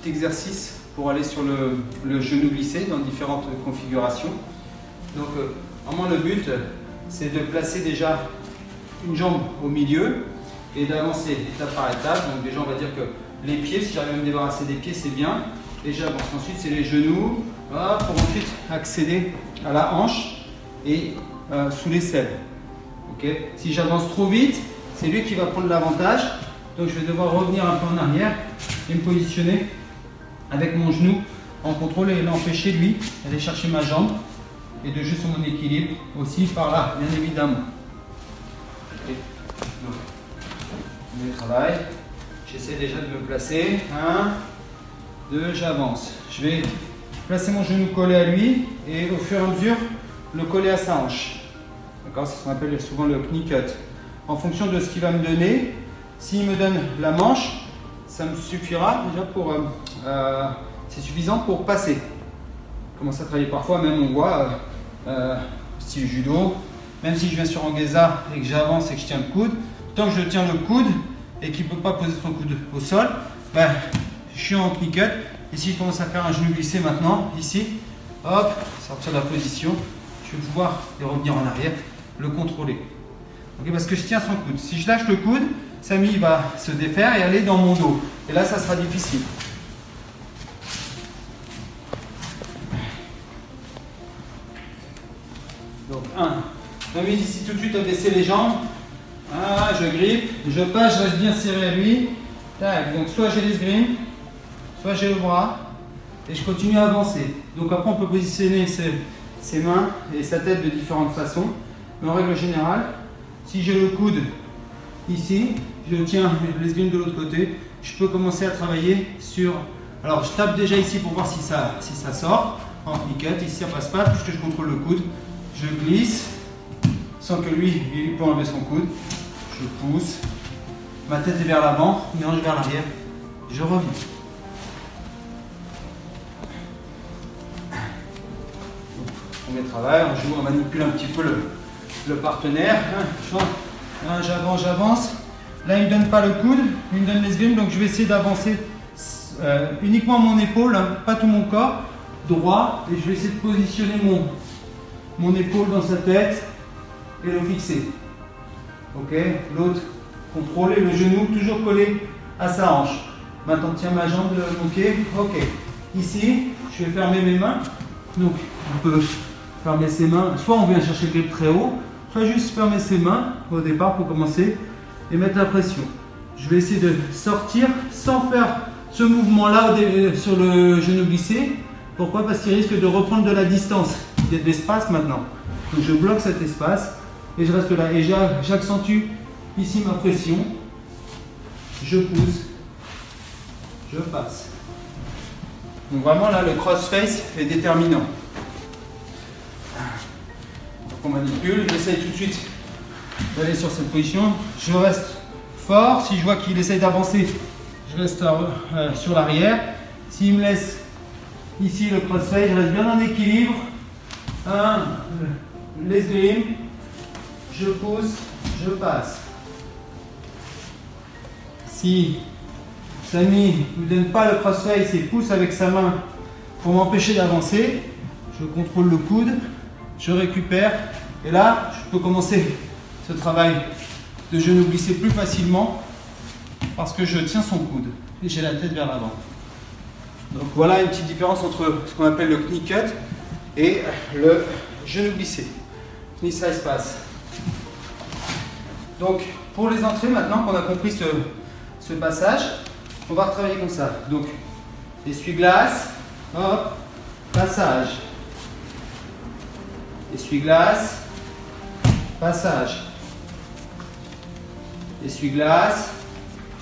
petit exercice pour aller sur le genou glissé dans différentes configurations. Donc vraiment le but c'est de placer déjà une jambe au milieu et d'avancer étape par étape. Donc déjà on va dire que les pieds, si j'arrive à me débarrasser des pieds, c'est bien. Et j'avance. Ensuite c'est les genoux, voilà, pour ensuite accéder à la hanche et sous l'aisselle. Okay. Si j'avance trop vite, c'est lui qui va prendre l'avantage. Donc je vais devoir revenir un peu en arrière et me positionner avec mon genou en contrôle et l'empêcher lui d'aller chercher ma jambe et de jouer sur mon équilibre aussi par là, bien évidemment. Okay. Donc, on travaille. J'essaie déjà de me placer. 1, 2, j'avance. Je vais placer mon genou collé à lui et au fur et à mesure le coller à sa hanche. D'accord, c'est ce qu'on appelle souvent le knee cut. En fonction de ce qu'il va me donner, s'il me donne la manche, ça me suffira déjà pour. C'est suffisant pour passer. Je commence à travailler parfois, même on voit style judo. Même si je viens sur Angeza et que j'avance et que je tiens le coude, tant que je tiens le coude et qu'il ne peut pas poser son coude au sol, ben, je suis en knee cut. Et si je commence à faire un genou glissé maintenant, ici, hop, sortir de la position, je vais pouvoir revenir en arrière, le contrôler. Okay, parce que je tiens son coude. Si je lâche le coude, Samy va se défaire et aller dans mon dos. Et là, ça sera difficile. Donc, 1. Je m'amuse ici tout de suite à baisser les jambes. Ah, je grippe, je passe, je reste bien serré à lui. Tac, donc soit j'ai l'esgrime, soit j'ai le bras et je continue à avancer. Donc après on peut positionner ses mains et sa tête de différentes façons. Mais en règle générale, si j'ai le coude ici, je tiens l'esgrime de l'autre côté, je peux commencer à travailler sur... Alors je tape déjà ici pour voir si ça sort en knee cut. Ici ça passe pas puisque je contrôle le coude. Je glisse sans que lui il peut enlever son coude. Je pousse, ma tête est vers l'avant, mes hanches vers l'arrière, je reviens. On travaille, on joue, on manipule un petit peu le partenaire. J'avance. Là il ne me donne pas le coude, il me donne l'esgrime, donc je vais essayer d'avancer uniquement mon épaule, hein, pas tout mon corps, droit, et je vais essayer de positionner mon épaule dans sa tête et le fixer. Ok, l'autre, contrôler le genou, toujours collé à sa hanche. Maintenant, tiens ma jambe de mon pied. Ok, ici, je vais fermer mes mains. Donc, on peut fermer ses mains. Soit on vient chercher le grip très haut, soit juste fermer ses mains au départ pour commencer et mettre la pression. Je vais essayer de sortir sans faire ce mouvement-là sur le genou glissé. Pourquoi? Parce qu'il risque de reprendre de la distance. Il y a de l'espace maintenant. Donc, je bloque cet espace. Et je reste là et j'accentue ici ma pression. Je pousse, je passe. Donc vraiment là le cross-face est déterminant. Donc on manipule, j'essaye tout de suite d'aller sur cette position. Je reste fort, si je vois qu'il essaye d'avancer, je reste sur l'arrière. S'il me laisse ici le cross-face, je reste bien en équilibre. L'esgrime. Je pousse, je passe. Si Samy ne me donne pas le cross-face et pousse avec sa main pour m'empêcher d'avancer, je contrôle le coude, je récupère et là je peux commencer ce travail de genou glissé plus facilement parce que je tiens son coude et j'ai la tête vers l'avant. Donc voilà une petite différence entre ce qu'on appelle le knee cut et le genou glissé. Knee slice pass. Donc, pour les entrées, maintenant qu'on a compris ce passage, on va retravailler comme ça. Donc, essuie-glace, hop, passage. Essuie-glace, passage. Essuie-glace,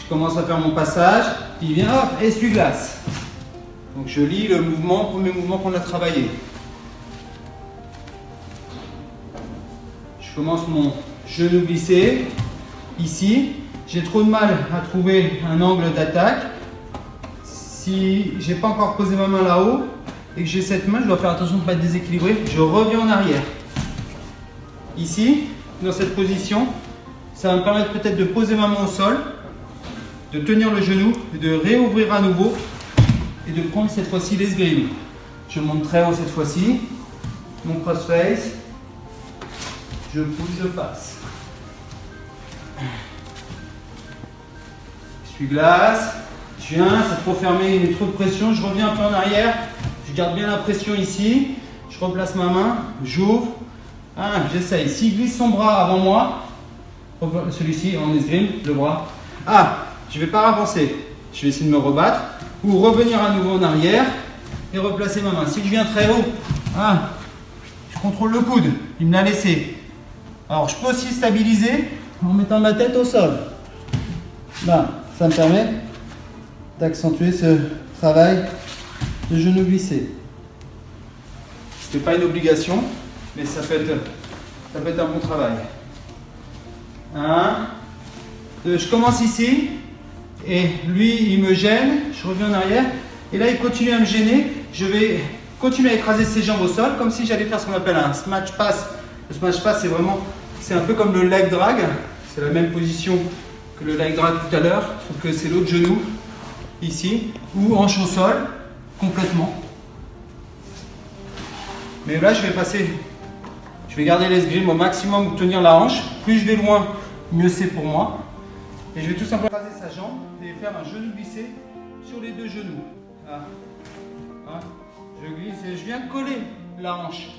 je commence à faire mon passage, puis il vient, hop, essuie-glace. Donc, je lis le mouvement, premier mouvement qu'on a travaillé. Je commence mon genou glissé, ici, j'ai trop de mal à trouver un angle d'attaque. Si j'ai pas encore posé ma main là-haut et que j'ai cette main, je dois faire attention de ne pas être déséquilibré, je reviens en arrière. Ici, dans cette position, ça va me permettre peut-être de poser ma main au sol, de tenir le genou et de réouvrir à nouveau et de prendre cette fois-ci l'esgrime. Je monte très haut cette fois-ci, mon crossface, je pousse, je passe. Essuie-glace, je viens, c'est trop fermé, il y a trop de pression, je reviens un peu en arrière, je garde bien la pression ici, je replace ma main, j'ouvre, j'essaye. S'il glisse son bras avant moi, celui-ci en esgrime, le bras, je ne vais pas avancer, je vais essayer de me rebattre ou revenir à nouveau en arrière et replacer ma main. Si je viens très haut, je contrôle le coude, il me l'a laissé. Alors je peux aussi stabiliser en mettant ma tête au sol. Là, ça me permet d'accentuer ce travail de genou glissé. Ce n'est pas une obligation, mais ça peut être un bon travail. 1, 2, je commence ici, et lui il me gêne, je reviens en arrière, et là il continue à me gêner, je vais continuer à écraser ses jambes au sol, comme si j'allais faire ce qu'on appelle un smash pass. Le smash pass c'est un peu comme le leg drag, c'est la même position que le leg drag tout à l'heure, sauf que c'est l'autre genou, ici, ou hanche au sol, complètement. Mais là je vais garder l'esgrime au maximum, tenir la hanche, plus je vais loin, mieux c'est pour moi. Et je vais tout simplement écraser sa jambe et faire un genou glissé sur les deux genoux. Je glisse et je viens coller la hanche.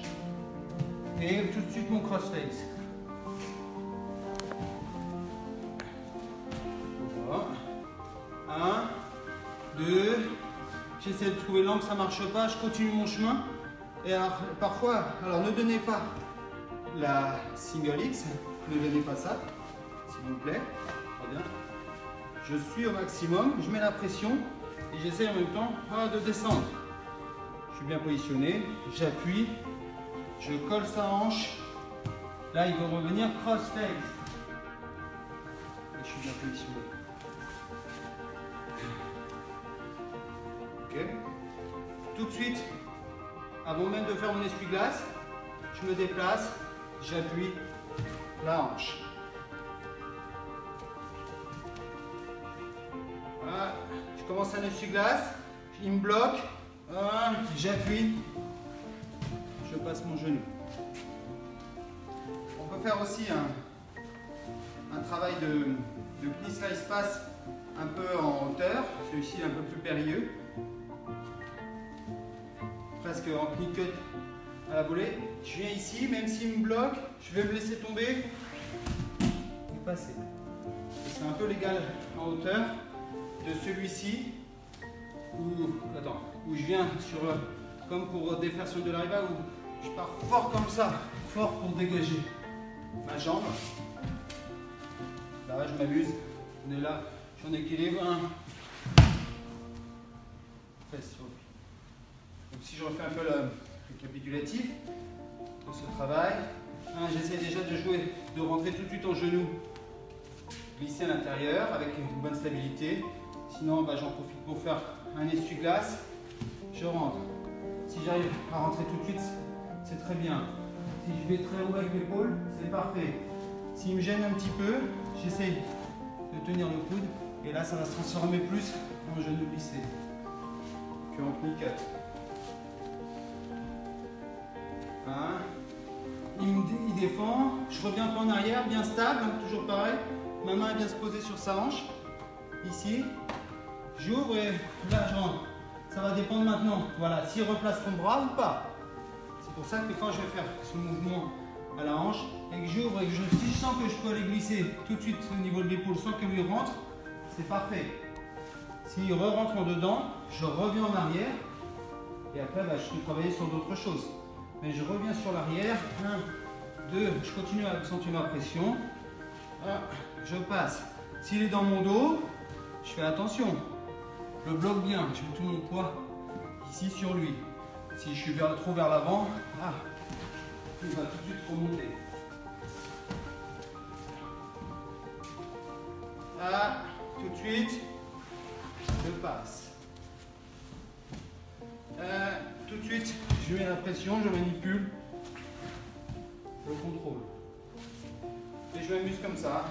Et tout de suite mon crossface. Voilà. 1, 2, j'essaie de trouver l'angle, ça ne marche pas, je continue mon chemin. Et alors, parfois, ne donnez pas la single X, ne donnez pas ça, s'il vous plaît. Très bien. Je suis au maximum, je mets la pression et j'essaie en même temps de descendre. Je suis bien positionné, j'appuie, je colle sa hanche. Là, il va revenir crossface. Et je suis bien positionné. Ok. Tout de suite, avant même de faire mon essuie-glace, je me déplace, j'appuie la hanche. Voilà. Je commence un essuie-glace, il me bloque, j'appuie, je passe mon genou. On peut faire aussi un travail de glisse-passe un peu en hauteur, celui-ci est un peu plus périlleux. Presque en knee cut à la volée. Je viens ici, même s'il me bloque, je vais me laisser tomber et passer. C'est un peu l'égal en hauteur de celui-ci où je viens sur, comme pour défaire sur de l'arrière, où je pars fort comme ça, fort pour dégager ma jambe. Là, je m'amuse. On est là, je suis en équilibre. Fesse sur lui. Donc si je refais un peu le récapitulatif de ce travail, j'essaie déjà de rentrer tout de suite en genou, glisser à l'intérieur avec une bonne stabilité. Sinon, j'en profite pour faire un essuie-glace. Je rentre. Si j'arrive à rentrer tout de suite, c'est très bien. Si je vais très haut avec l'épaule, c'est parfait. S'il me gêne un petit peu, j'essaie de tenir le coude. Et là, ça va se transformer plus en genou glissé que en knee cut. Il défend, je reviens un peu en arrière, bien stable, toujours pareil. Ma main vient se poser sur sa hanche, ici. J'ouvre et là je rentre. Ça va dépendre maintenant, voilà, s'il replace son bras ou pas. C'est pour ça que quand je vais faire ce mouvement à la hanche et que j'ouvre et que si je sens que je peux aller glisser tout de suite au niveau de l'épaule sans que lui rentre, c'est parfait. S'il re-rentre en dedans, je reviens en arrière et après je peux travailler sur d'autres choses. Mais je reviens sur l'arrière, 1, 2, je continue à accentuer ma pression, je passe. S'il est dans mon dos, je fais attention, je le bloque bien, je mets tout mon poids ici sur lui. Si je suis trop vers l'avant, il va tout de suite remonter. Tout de suite, je passe. Tout de suite, je mets la pression, je manipule, je contrôle. Et je m'amuse comme ça.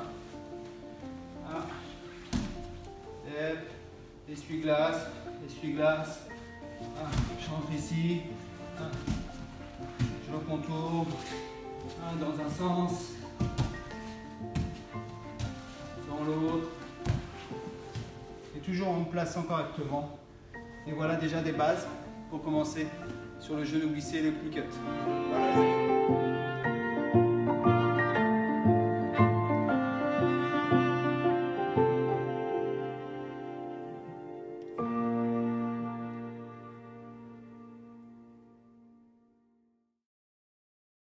Essuie-glace, essuie-glace, Je rentre ici, je le contourne dans un sens, dans l'autre, et toujours en me plaçant correctement. Et voilà déjà des bases pour commencer sur le genou glissé et le plie cut. Voilà les amis.